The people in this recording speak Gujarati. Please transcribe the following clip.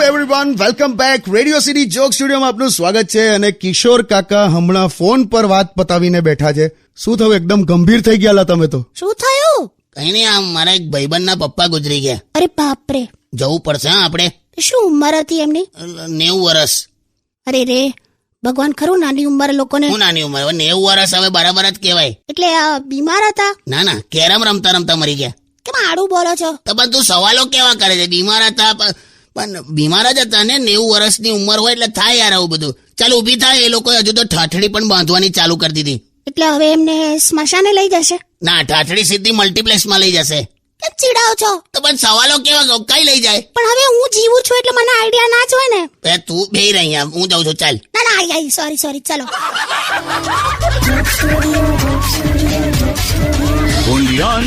Everyone, welcome back. Radio city joke સ્ટુડિયોમાં આપનું સ્વાગત છે. અને કિશોર કાકા હમણાં ફોન પર વાત પતાવીને બેઠા છે. શું થયું? એકદમ ગંભીર થઈ ગયા તમે તો. શું થયું? કઈ નહીં, આમ મારા એક ભાઈબંધના પપ્પા ગુજરી ગયા. અરે બાપરે, જવું પડશે હા આપણે. શું ઉંમર હતી એમની? 90 વર્ષ. અરે રે ભગવાન, ખરું નાની ઉંમર લોકોને. હું નાની ઉંમર, હવે 90 વર્ષ હવે બરાબર જ કહેવાય. એટલે બીમાર હતા? ના ના, કેરમ રમતા રમતા મરી ગયા. કેમ આડું બોલો છો? તો પણ તું સવાલો કેવા કરે છે? બીમાર હતા પણ બીમાર જ હતા ને. 90 વર્ષની ઉંમર હોય એટલે થાય યાર આવું બધું. ચાલ ઊભી થાય. એ લોકો હજુ તો ઠાઠડી પણ બાંધવાની ચાલુ કરી દીધી. એટલે હવે એમને સ્મશાને લઈ જશે? ના, ઠાઠડી સીધી મલ્ટીપ્લેક્સમાં લઈ જશે. કેમ ચીડાવો છો? તો પણ સવાલો કેવા કઈ લઈ જાય? પણ હવે હું જીવું છું એટલે મને આઈડિયા ના જ હોય ને. તું બેહી રહી, હું જાઉં છું. ચાલ. ના ના, આઈ સોરી ચલો. Only on